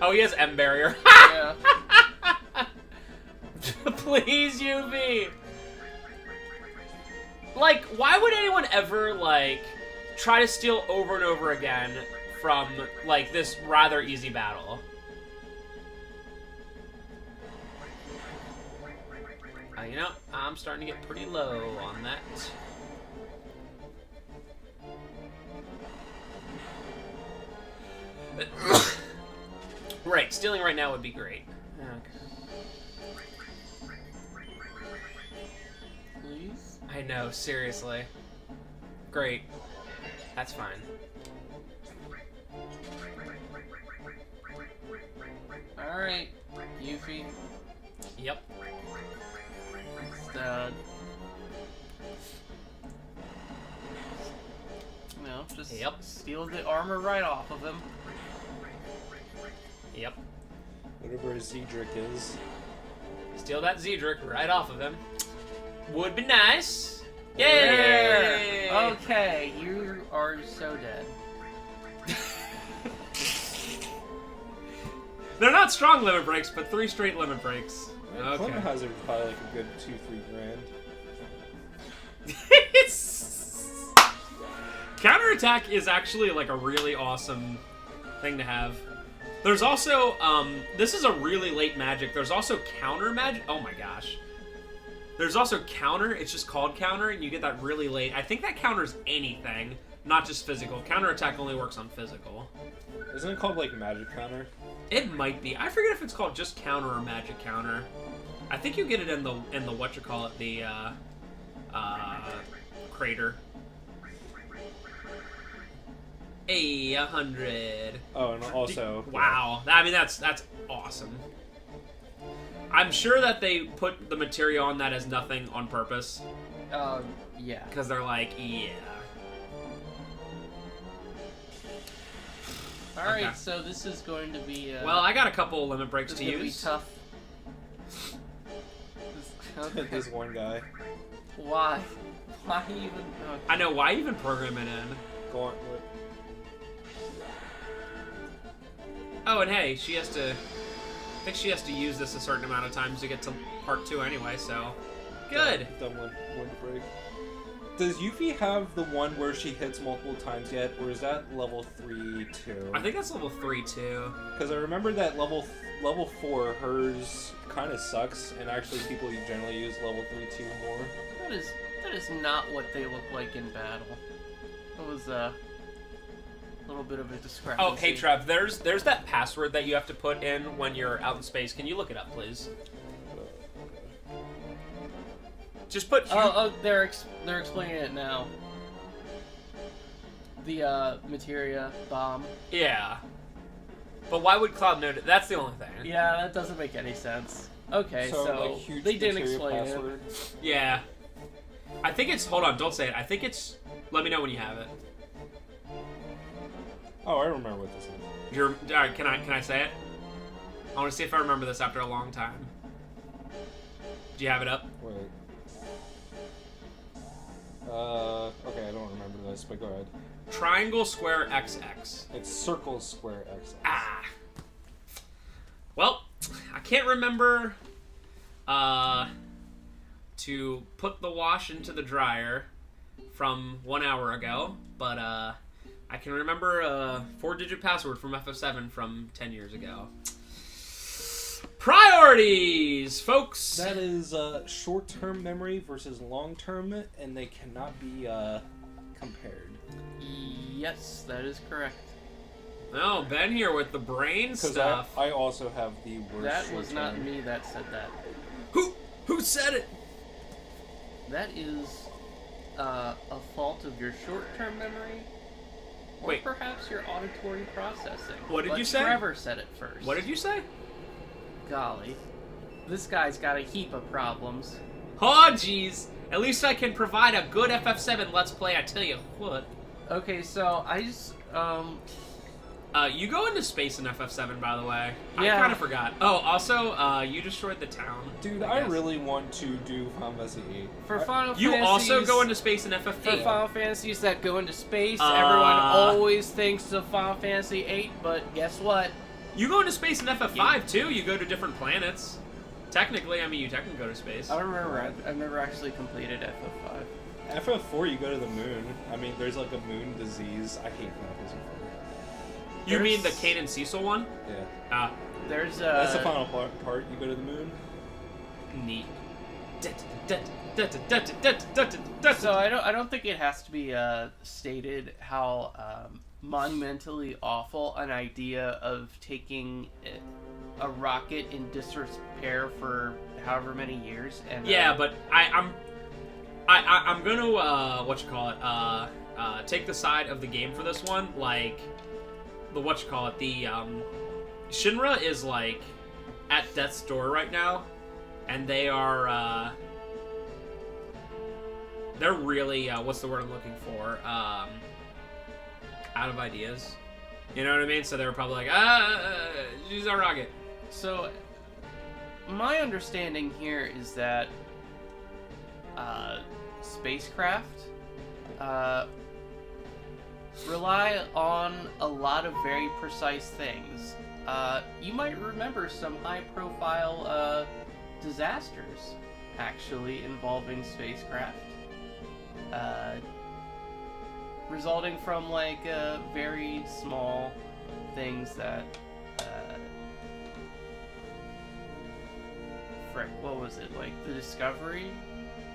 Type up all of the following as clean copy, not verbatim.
Oh, he has M barrier. Yeah. Please, Yuffie. Like, why would anyone ever, like, try to steal over and over again from, like, this rather easy battle? You know, I'm starting to get pretty low on that. Right, stealing right now would be great. Okay. Please? I know, seriously. Great. That's fine. Alright, Yuffie. Yep. Just Yep. steal the armor right off of him. Yep. Whatever his Zedric is. Steal that Zedric right off of him. Would be nice. Yay! There. Okay, you are so dead. They're not strong limit breaks, but 3 straight limit breaks. Yeah, Okay. Clement Hazard is probably like a good 2-3 grand. Counterattack is actually like a really awesome thing to have. There's also, this is a really late magic. There's also counter magic. Oh my gosh. There's also counter. It's just called counter, and you get that really late. I think that counters anything, not just physical. Counterattack only works on physical. Isn't it called like magic counter? It might be. I forget if it's called just counter or magic counter. I think you get it in the whatchamacallit, the crater. A 100. Oh, and also Wow. I mean, that's awesome. I'm sure that they put the material on that as nothing on purpose. Yeah. Because they're like, yeah. Alright, Okay. so this is going to be, Well, I got a couple limit breaks this to is gonna use. be tough. Okay. this one guy. Why? Why even? Okay. I know, why even program it in? Gauntlet. Oh, and hey, she has to... I think she has to use this a certain amount of times to get to part 2 anyway, so... Good! Dumb one to break. Does Yuffie have the one where she hits multiple times yet, or is that level 3 too? I think that's level 3 too. Because I remember that level 4, hers kind of sucks, and actually people generally use level 3 more. That is not what they look like in battle. It was a little bit of a discrepancy. Oh, hey Trev, there's that password that you have to put in when you're out in space. Can you look it up, please? Just put... Oh, they're explaining it now. The materia bomb. Yeah. But why would Cloud know it? That's the only thing. Yeah, that doesn't make any sense. Okay, so like, huge they didn't materia explain password. it. Yeah. I think it's... Hold on, don't say it. I think it's... Let me know when you have it. Oh, I remember what this is. Alright, can I say it? I want to see if I remember this after a long time. Do you have it up? Wait. Okay, I don't remember this, but go ahead. Triangle Square XX. It's circle square X. Ah. Well, I can't remember to put the wash into the dryer from 1 hour ago, but I can remember a 4-digit password from FF7 from 10 years ago. Priorities, folks! That is short-term memory versus long-term, and they cannot be compared. Yes, that is correct. Oh, Ben here with the brain stuff. I also have the worst. That was not short-term. me that said that. Who said it? That is a fault of your short-term memory, or Wait. perhaps your auditory processing. What did But you say? Trevor said it first. What did you say? Golly, this guy's got a heap of problems. Oh, jeez. At least I can provide a good FF7 Let's Play, I tell you what. Okay, so I just You go into space in FF7, by the way. Yeah. I kind of forgot. Oh, also, you destroyed the town. Dude, I I guess. really want to do Final Fantasy VIII. for Final You Fantasies, also go into space in for FF8. Final Fantasies that go into space. Everyone always thinks of Final Fantasy VIII, but guess what? You go into space in FF5 too. You go to different planets. Technically, I mean, you technically go to space. I don't remember. I've never actually completed FF5. FF4, you go to the moon. I mean, there's like a moon disease. I hate Final Fantasy You mean the There's- Kanan Cecil one? 4. Yeah. Ah, There's That's the final part. You go to the moon. neat. So I don't think it has to be stated how monumentally awful an idea of taking a rocket in disrepair for however many years. And Yeah, but I'm gonna take the side of the game for this one. Like the Shinra is like at death's door right now, and they are they're really what's the word I'm looking for? Out of ideas. You know what I mean? So they were probably like, use our rocket. So my understanding here is that spacecraft rely on a lot of very precise things. You might remember some high-profile disasters actually involving spacecraft, resulting from like very small things that. Frick, what was it? Like the Discovery?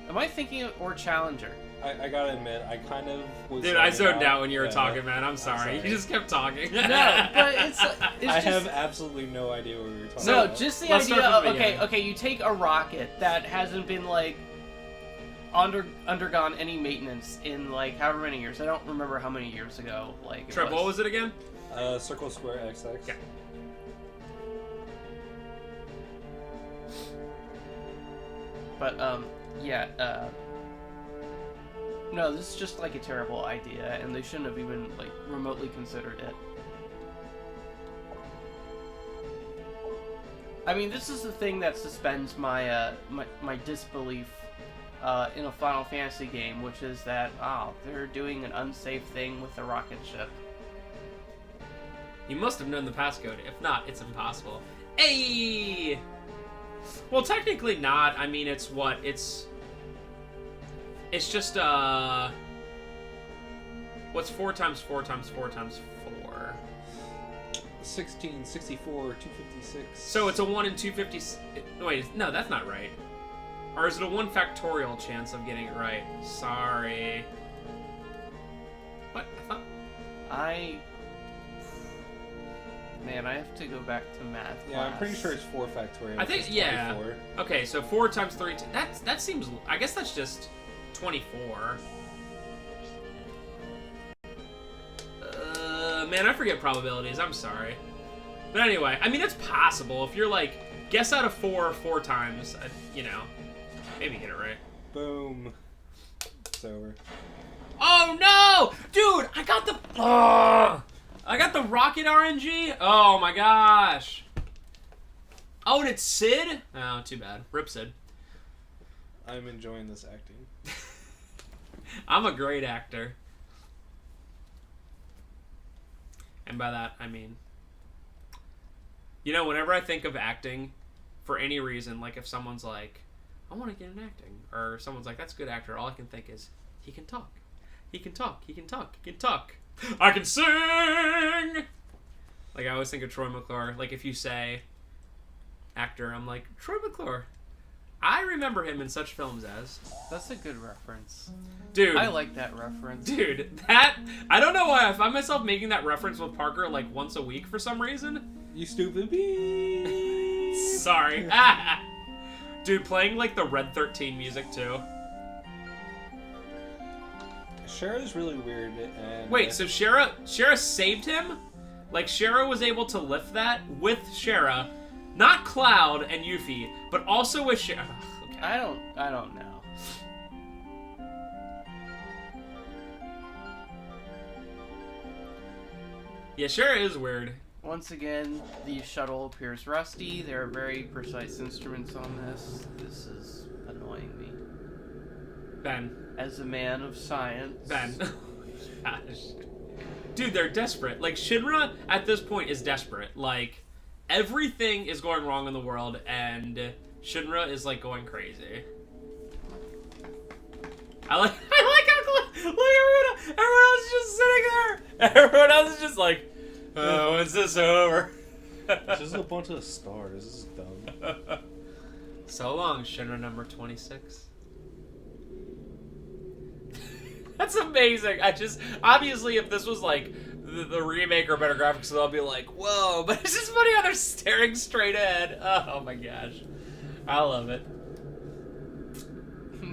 Am I thinking of, or Challenger? I gotta admit, I kind of was. Dude, I zoned out when you were Yeah. talking, man. I'm sorry. sorry. You just kept talking. No, but it's I just, have absolutely no idea what we were talking no, about. just the Let's idea start of from the okay, beginning. okay, you take a rocket that hasn't been like undergone any maintenance in like however many years. I don't remember how many years ago. Like Trev, what was it again? Circle Square XX. Yeah. But yeah, no, this is just like a terrible idea, and they shouldn't have even like remotely considered it. I mean, this is the thing that suspends my my disbelief in a Final Fantasy game, which is that they're doing an unsafe thing with the rocket ship. You must have known the passcode. If not, it's impossible. Hey! Well, technically not. I mean, it's what? It's just, what's 4 times 4 times 4 times 4? 16, 64, 256. So it's a 1 in 250... Wait, no, that's not right. Or is it a 1 factorial chance of getting it right? Sorry. What? I thought... Man, I have to go back to math Yeah, I'm pretty class. sure it's 4 factorial. I think, It's yeah. 24. Okay, so 4 times 3... That seems... I guess that's just 24. Man, I forget probabilities. I'm sorry. But anyway, I mean, it's possible. If you're like, guess out of 4 times, you know, maybe get it right. Boom. It's over. Oh, no! Dude, I got the... I got the rocket RNG? Oh, my gosh. Oh, and it's Sid? Oh, too bad. Rip Sid. I'm enjoying this acting. I'm a great actor. And by that, I mean... You know, whenever I think of acting, for any reason, like if someone's like, I want to get in acting, or someone's like, that's a good actor, all I can think is, he can talk. He can talk. He can talk. He can talk. I can sing! Like, I always think of Troy McClure. Like, if you say actor, I'm like, Troy McClure. I remember him in such films as... That's a good reference. Dude. I like that reference. Dude, that... I don't know why I find myself making that reference with Parker, like, once a week for some reason. You stupid bee. Sorry. Dude, playing, like, the Red 13 music, too. Shara's really weird. And Wait, so Shara saved him? Like, Shara was able to lift that with Shara, not Cloud and Yuffie, but also with Shara. Okay. I don't know. Yeah, Shara is weird. Once again, the shuttle appears rusty. There are very precise instruments on this. This is annoying me. Ben. As a man of science. Ben. Gosh. Dude, they're desperate. Like, Shinra, at this point, is desperate. Like, everything is going wrong in the world, and Shinra is like going crazy. I like how look everyone else is just sitting there. Everyone else is just like, oh, when's this over? It's just a bunch of stars. This is dumb. So long, Shinra number 26. That's amazing. Obviously, if this was like the remake or better graphics, I'll be like, whoa, but it's just funny how they're staring straight ahead. Oh my gosh. I love it.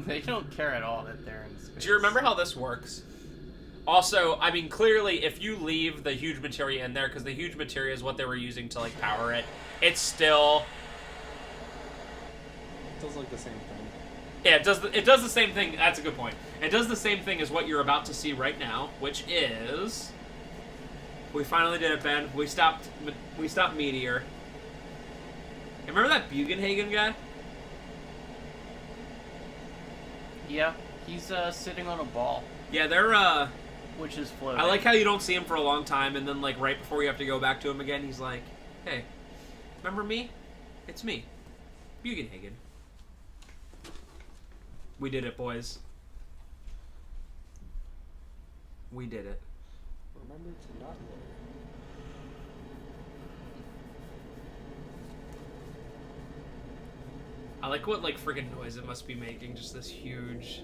They don't care at all that they're in space. Do you remember how this works? Also, I mean, clearly, if you leave the huge materia in there, because the huge materia is what they were using to, like, power it, it's still... It does like the same thing. Yeah, it does the same thing. That's a good point. It does the same thing as what you're about to see right now, which is... We finally did it, Ben. We stopped Meteor. Remember that Bugenhagen guy? Yeah, he's sitting on a ball, Yeah, they're, which is floating. I like how you don't see him for a long time, and then, like, right before you have to go back to him again, he's like, hey, remember me? It's me. Bugenhagen. We did it, boys. We did it. Remember to not look. I like what, like, friggin' noise it must be making. Just this huge...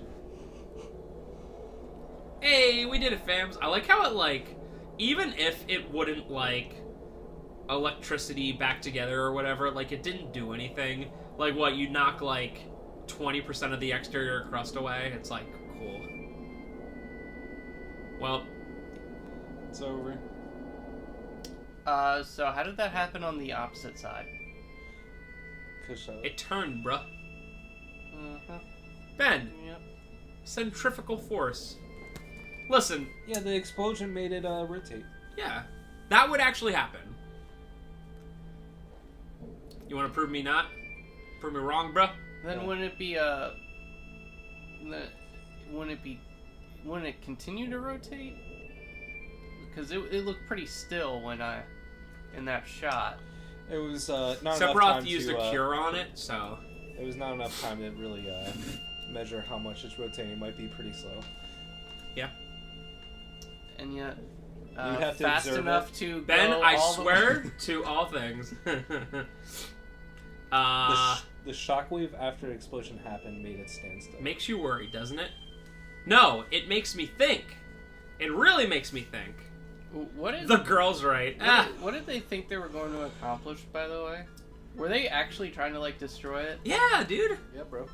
Hey, we did it, fams. I like how it, like... Even if it wouldn't, like... electricity back together or whatever, like, it didn't do anything. Like, what, you knock, like, 20% of the exterior crust away? It's, like, cool. Well... It's over. So how did that happen on the opposite side? It turned, bruh. Uh-huh. Ben, Yep. centrifugal force. Listen, Yeah, the explosion made it rotate. yeah, that would actually happen. You want to prove me not? Prove me wrong, bruh? Then Yeah. wouldn't it continue to rotate? Because it looked pretty still when in that shot. It was not enough Sephiroth time used to, a cure on it, so... It was not enough time to really measure how much it's rotating. It might be pretty slow. Yeah. And yet, You'd have to fast observe enough it. to Ben, go I all the swear way. to all things. The shockwave after the explosion happened made it stand still. Makes you worry, doesn't it? No, it makes me think. It really makes me think. What is The girl's right. what did they think they were going to accomplish, by the way? Were they actually trying to, like, destroy it? Yeah, dude. Yeah, bro.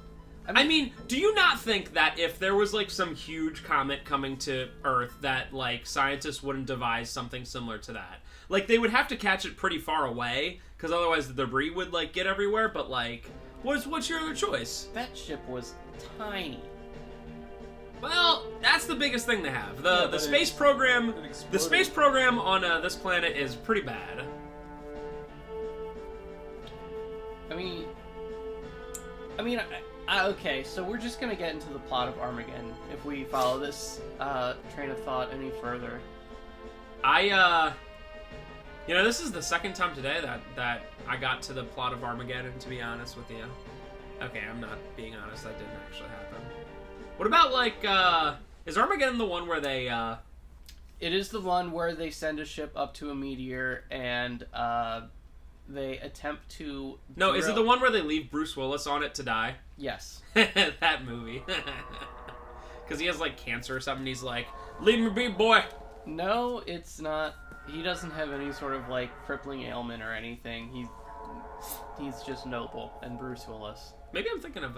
I mean, do you not think that if there was, like, some huge comet coming to Earth that, like, scientists wouldn't devise something similar to that? Like, they would have to catch it pretty far away, because otherwise the debris would, like, get everywhere, but, like, what's your other choice? That ship was tiny. Well, that's the biggest thing they have. Yeah, The but space program... it The exploded. space program on this planet is pretty bad. I mean, okay, so we're just gonna get into the plot of Armageddon if we follow this train of thought any further. You know, this is the second time today that I got to the plot of Armageddon, to be honest with you. Okay, I'm not being honest, that didn't actually happen. What about, like, is Armageddon the one where they, It is the one where they send a ship up to a meteor and they attempt to No, is it drill- the one where they leave Bruce Willis on it to die? Yes. That movie. Because he has, like, cancer or something, he's like, leave me be, boy! No, it's not. He doesn't have any sort of, like, crippling ailment or anything. He's just noble, and Bruce Willis. Maybe I'm thinking of,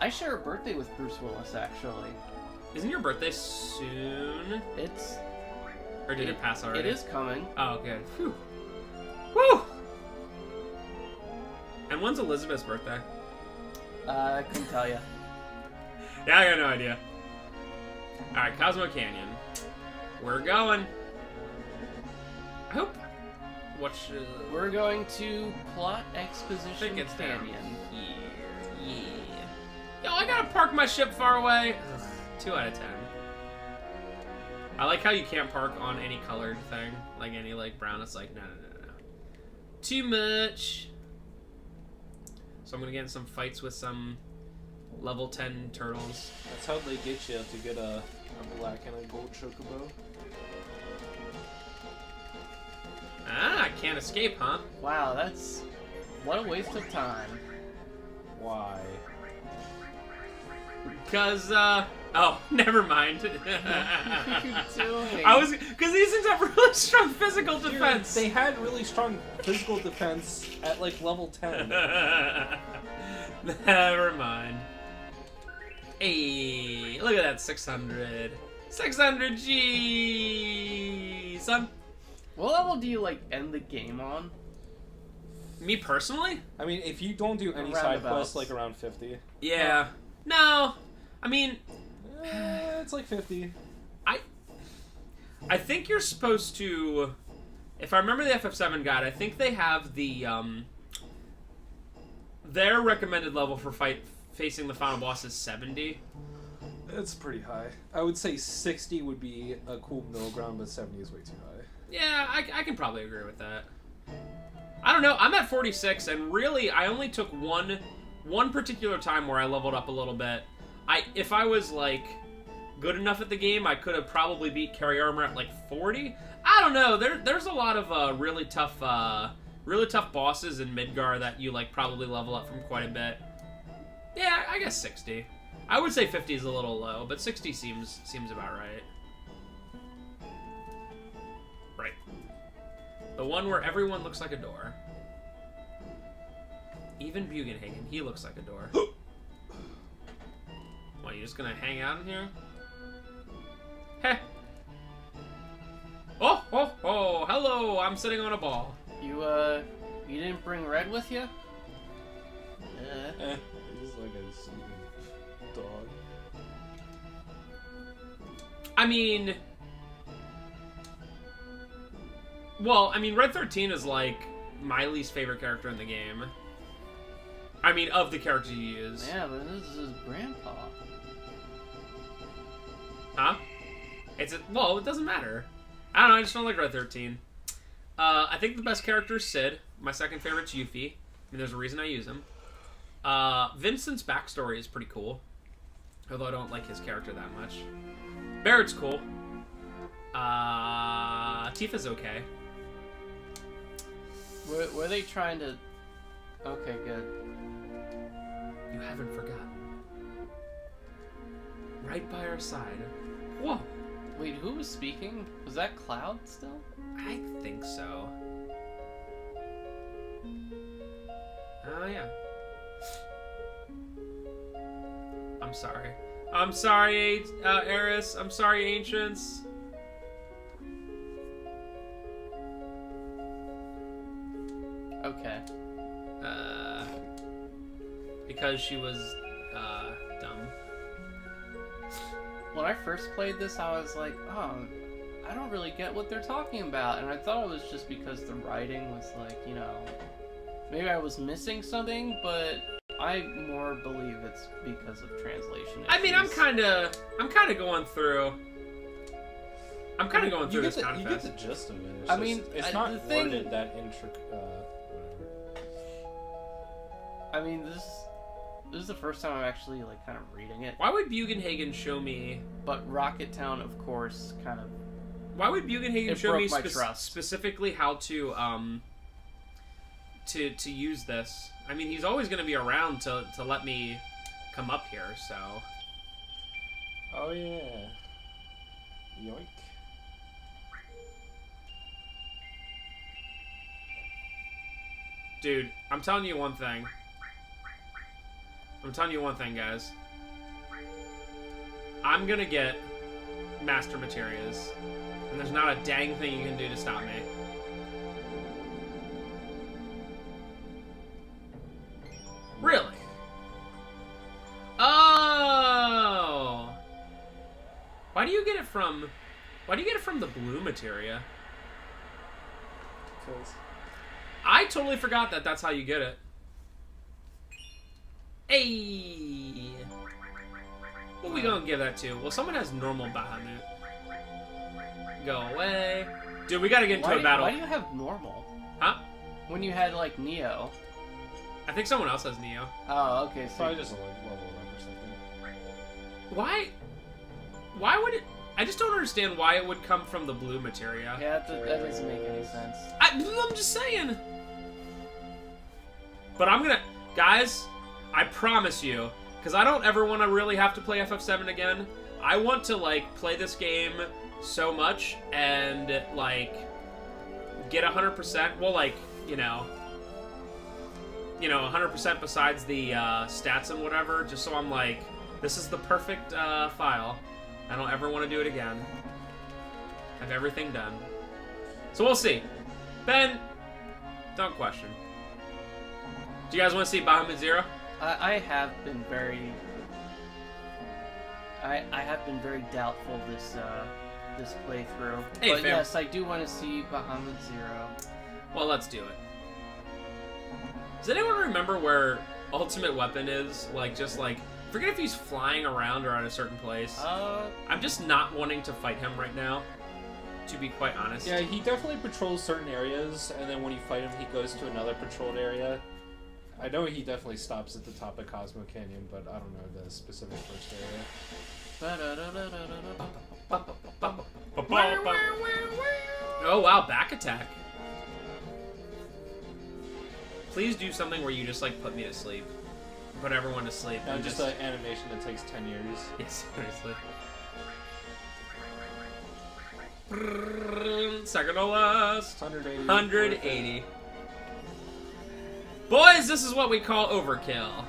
I share a birthday with Bruce Willis, actually. Isn't your birthday soon? It's... Or did it pass already? It is coming. Oh, good. Phew. Woo! And when's Elizabeth's birthday? I couldn't tell you. Yeah, I got no idea. Alright, Cosmo Canyon. We're going. I hope... What should... We're going to Plot I Exposition think it's down Canyon. here. Yeah. Yo, I gotta park my ship far away. Ugh, 2 out of 10. I like how you can't park on any colored thing. Like any, like, brown. It's like, no. Too much. So I'm gonna get in some fights with some level 10 turtles. That's how they get you to get a black and a gold chocobo. Ah, I can't escape, huh? Wow, that's... What a waste of time. Why? Because, oh, never mind. What are you doing? Because these things have really strong physical defense. They had really strong physical defense at like level 10. Never mind. Hey, look at that 600. 600 G, son. What level do you, like, end the game on? Me personally? I mean, if you don't do any side quests, like around 50. Yeah. No. I mean, it's like 50. I think you're supposed to, if I remember the FF7 guide, I think they have the, their recommended level for facing the final boss is 70. It's pretty high. I would say 60 would be a cool middle ground, but 70 is way too high. Yeah, I can probably agree with that. I don't know, I'm at 46, and really, I only took one particular time where I leveled up a little bit. If I was, like, good enough at the game, I could have probably beat Carry Armor at, like, 40. I don't know, there's a lot of really tough bosses in Midgar that you, like, probably level up from quite a bit. Yeah, I guess 60. I would say 50 is a little low, but 60 seems about right. Right. The one where everyone looks like a door. Even Bugenhagen, he looks like a door. What, you just gonna hang out in here? Heh. Oh, oh, oh, hello, I'm sitting on a ball. You didn't bring Red with you? He's like a sleeping dog. I mean... Well, I mean, Red 13 is, like, my least favorite character in the game. I mean, of the characters you use. Yeah, but this is his grandpa. Huh? Well, it doesn't matter. I don't know, I just don't like Red 13. I think the best character is Sid. My second favorite's Yuffie. I mean, there's a reason I use him. Vincent's backstory is pretty cool. Although I don't like his character that much. Barrett's cool. Tifa's okay. Were they trying to... Okay, good. You haven't forgotten. Right by our side. Whoa. Wait, who was speaking? Was that Cloud still? I think so. Oh, yeah. I'm sorry. I'm sorry, Eris. I'm sorry, Ancients. Okay. Because she was, dumb. When I first played this, I was like, oh, I don't really get what they're talking about. And I thought it was just because the writing was like, you know, maybe I was missing something, but I more believe it's because of translation issues. I mean, I'm kind of going through. I'm kind of going through this kind of You get the gist of it. I mean, it's not the thing- worded that intricate. Whatever. I mean, this is the first time I'm actually like kind of reading it. Why would Bugenhagen show me? But Rocket Town, of course, kind of. Why would Bugenhagen show me broke my trust. specifically how to to use this? I mean, he's always going to be around to let me come up here, so. Oh yeah. Yoink. Dude, I'm telling you one thing. Guys. I'm gonna get Master Materias, and there's not a dang thing you can do to stop me. Really? Oh! Why do you get it from the blue materia? Because I totally forgot that that's how you get it. Hey! What we gonna give that to? Well, someone has normal Bahamut. Go away. Dude, we gotta get into a battle. Why do you have normal? Huh? When you had like Neo. I think someone else has Neo. Oh, okay. So Probably just a level up or something. Why would it? I just don't understand why it would come from the blue materia. yeah, that doesn't make any sense. I'm just saying. But I'm gonna, guys, I promise you, because I don't ever want to really have to play FF7 again. I want to like play this game so much and like get 100%. Well, like you know, 100% besides the stats and whatever, just so I'm like, this is the perfect file. I don't ever want to do it again. I have everything done. So we'll see. Ben, don't question. Do you guys want to see Bahamut Zero? I have been very... I have been very doubtful this playthrough. Hey, but fair. yes, I do want to see Bahamut Zero. Well, let's do it. Does anyone remember where Ultimate Weapon is? Like, just like... Forget if he's flying around or at a certain place. I'm just not wanting to fight him right now, to be quite honest. Yeah, he definitely patrols certain areas, and then when you fight him, he goes to another patrolled area. I know he definitely stops at the top of Cosmo Canyon, but I don't know the specific first area. Oh wow, back attack. Please do something where you just like put me to sleep. Put everyone to sleep. Not And just an animation that takes 10 years. Yes, seriously. Second to last. 180. 180. Boys, this is what we call overkill.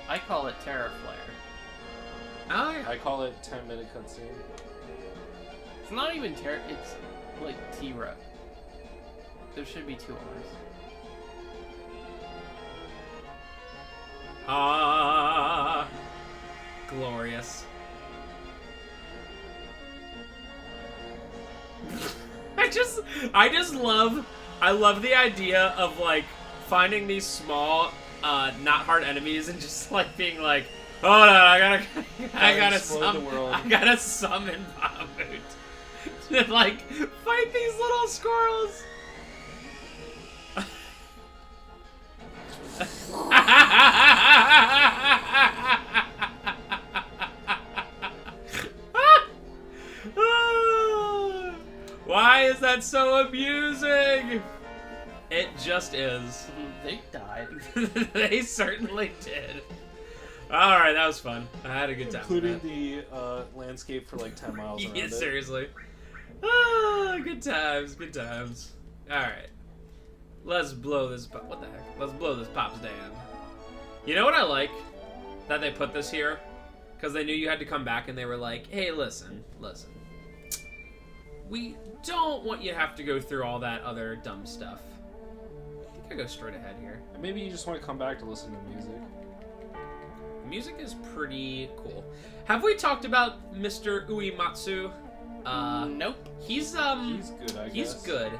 I call it Terra Flare. Oh yeah. I call it 10-minute cutscene. It's not even Terra, it's like T-Rup. There should be 2 R's. Ah, glorious. I love the idea of like finding these small, not hard enemies and just like being like, hold on, I gotta summon Bahamut to like fight these little squirrels. Why is that so amusing? It just is. They died. They certainly did. Alright, that was fun. I had a good time. Including the landscape for like 10 miles around Yeah, it. seriously. Ah, good times, good times. Alright. Let's blow this pop. What the heck? Let's blow this Pops down. You know what I like? That they put this here? Because they knew you had to come back and they were like, hey, listen. We don't want you to have to go through all that other dumb stuff. I think I go straight ahead here. Maybe you just want to come back to listen to music. Music is pretty cool. Have we talked about Mr. Uematsu? Nope. He's He's good, I guess. He's good.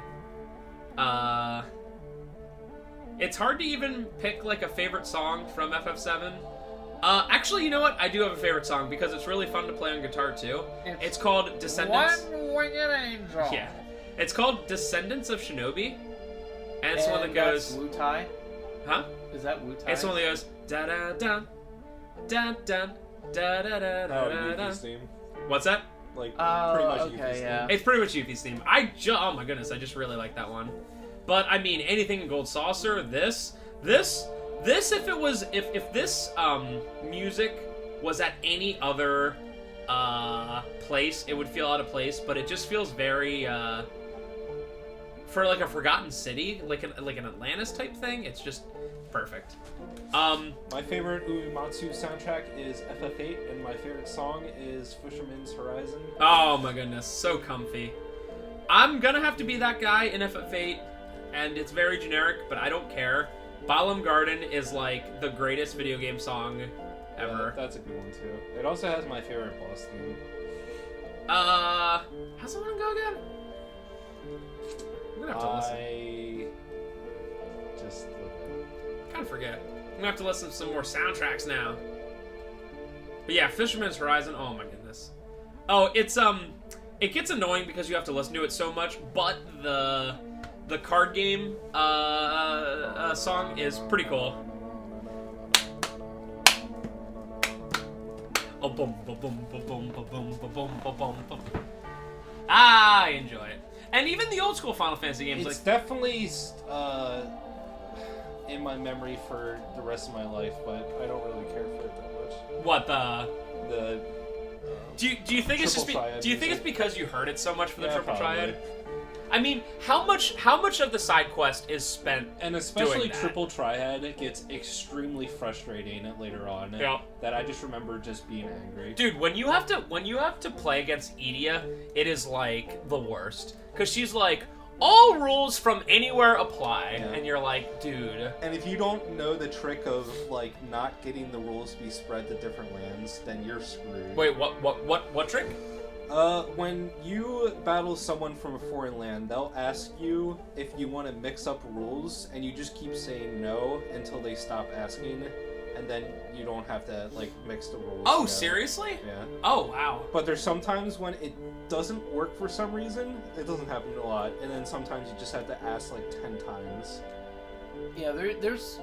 It's hard to even pick like a favorite song from FF7. Actually, you know what? I do have a favorite song because it's really fun to play on guitar too. It's called Descendants. One Winged Angel. Yeah. It's called Descendants of Shinobi. And it's one that goes... Wu Tai? Huh? Is that Wu Tai? It's one that goes... Da-da-da. Da-da. Da-da-da-da-da. Oh, Yuffie's theme. What's that? Like, Oh, pretty much okay, Yuffie's yeah. theme. It's pretty much Yuffie's theme. Oh my goodness, I just really like that one. But I mean, anything in Gold Saucer, this, if it was, if this music was at any other place, it would feel out of place. But it just feels very for like a Forgotten City, like an Atlantis type thing. It's just perfect. My favorite Uematsu soundtrack is FF8, and my favorite song is Fisherman's Horizon. Oh my goodness, so comfy. I'm gonna have to be that guy in FF8, and it's very generic, but I don't care. Balam Garden is like the greatest video game song ever. Yeah, that's a good one too. It also has my favorite boss theme. How's the one go again? I'm gonna have to listen. I just Kind of forget. I'm gonna have to listen to some more soundtracks now. But yeah, Fisherman's Horizon. Oh my goodness. Oh, it's it gets annoying because you have to listen to it so much. But the the card game song is pretty cool. Oh, boom, boom, boom, boom, boom, boom, boom, boom, boom, boom, boom. I enjoy it. And even the old school Final Fantasy games, It's like definitely in my memory for the rest of my life, but I don't really care for it that much. what the. The Do you think it's just Triple Triad do you think music. it's because you heard it so much for the Yeah, Triple probably. Triad? I mean, how much of the side quest is spent? And especially doing that? Triple Triad gets extremely frustrating later on. Yeah. That I just remember just being angry. Dude, when you have to play against Edea, it is like the worst because she's like, all rules from anywhere apply, Yeah. and you're like, dude. And if you don't know the trick of like not getting the rules to be spread to different lands, then you're screwed. Wait, what trick? When you battle someone from a foreign land, they'll ask you if you want to mix up rules, and you just keep saying no until they stop asking, and then you don't have to like mix the rules. Oh, together. seriously? Yeah. Oh, wow. But there's sometimes when it doesn't work for some reason. It doesn't happen a lot, and then sometimes you just have to ask like 10 times. Yeah, there's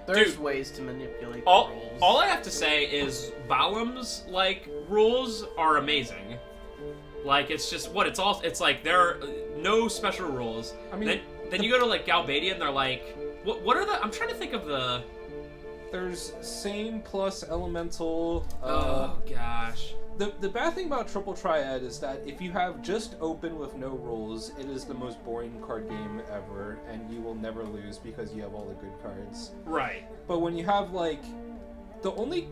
Dude, ways to manipulate the All rules. I have to say is Balam's like rules are amazing. Like it's just what it's all. It's like there are no special rules. I mean, then you go to like Galbadia and they're like, what are the? I'm trying to think of the. there's same plus elemental. Oh gosh. The bad thing about Triple Triad is that if you have just open with no rules, it is the most boring card game ever, and you will never lose because you have all the good cards. Right. But when you have like, the only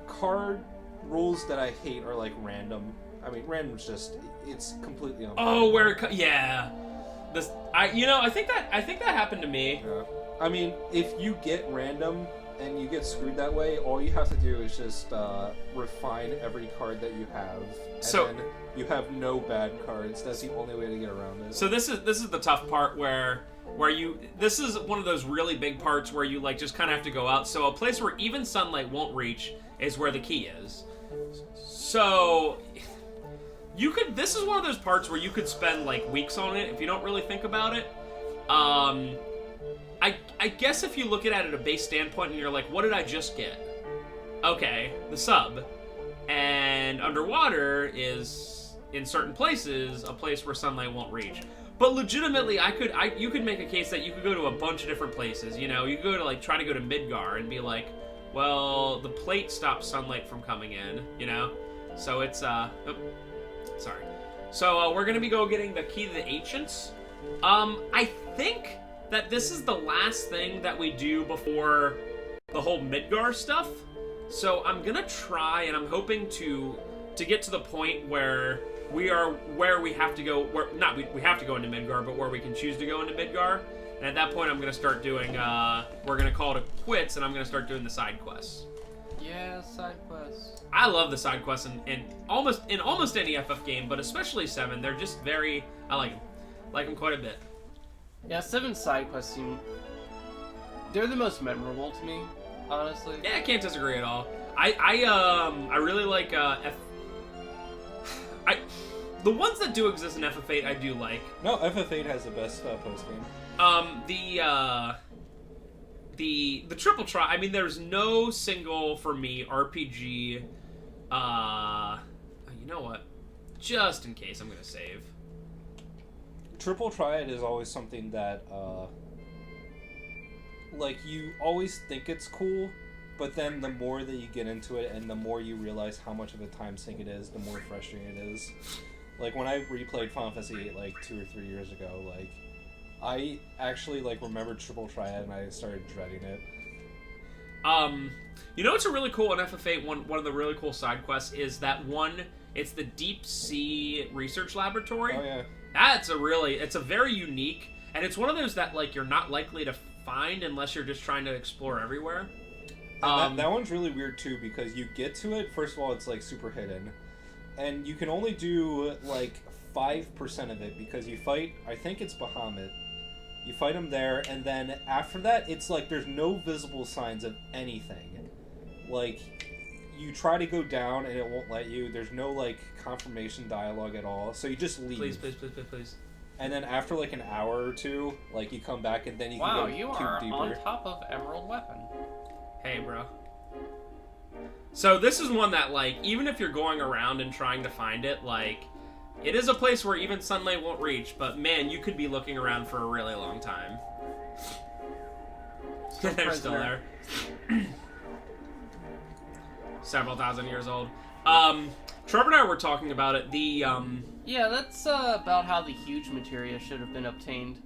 card rules that I hate are like random. I mean, random's just, it's completely unfair. Oh, where it yeah. This I think that happened to me. Yeah. I mean, if you get random and you get screwed that way, all you have to do is just refine every card that you have, and So- then you have no bad cards. That's the only way to get around it. So this is the tough part where you this is one of those really big parts where you like just kind of have to go out. So a place where even sunlight won't reach is where the key is. So this is one of those parts where you could spend like weeks on it if you don't really think about it. I guess if you look at it at a base standpoint and you're like, what did I just get? Okay, the sub. And underwater is, in certain places, a place where sunlight won't reach. But legitimately, you could make a case that you could go to a bunch of different places. You know, you could go to like, try to go to Midgar and be like, well, the plate stops sunlight from coming in, you know? So it's, sorry. So we're gonna be getting the key to the ancients. I think that this is the last thing that we do before the whole Midgar stuff. So I'm gonna try, and I'm hoping to get to the point where we have to go, we have to go into Midgar, but where we can choose to go into Midgar. And at that point, I'm gonna start doing, we're gonna call it quits, and I'm gonna start doing the side quests. Yeah, side quests. I love the side quests in almost any FF game, but especially 7. They're just very, I like them quite a bit. Yeah, 7 side quests they're the most memorable to me, honestly. Yeah, I can't disagree at all. I really like the ones that do exist in FF8 I do like. No, FF8 has the best post game. The Triple Tri. I mean, there's no single for me RPG. You know what? Just in case, I'm gonna save. Triple Triad is always something that, like, you always think it's cool, but then the more that you get into it and the more you realize how much of a time sink it is, the more frustrating it is. Like, when I replayed Final Fantasy VIII, like, 2 or 3 years ago, like, I actually, like, remembered Triple Triad and I started dreading it. You know what's a really cool in FF8? One of the really cool side quests is that one. It's the Deep Sea Research Laboratory. Oh, yeah. It's a very unique, and it's one of those that like you're not likely to find unless you're just trying to explore everywhere. And that one's really weird too because you get to it, first of all, it's like super hidden. And you can only do like 5% of it because you fight, I think it's Bahamut. You fight him there, and then after that, it's like there's no visible signs of anything. Like, you try to go down and it won't let you. There's no like confirmation dialogue at all, so you just leave. Please. and then after like an hour or two, like you come back and then you Wow, can go you cube are deeper. on top of Emerald Weapon. Hey, bro. So this is one that, like, even if you're going around and trying to find it, like, it is a place where even sunlight won't reach, but man, you could be looking around for a really long time. They're still there. Several thousand years old. Trevor and I were talking about it. Yeah, that's about how the huge materia should have been obtained.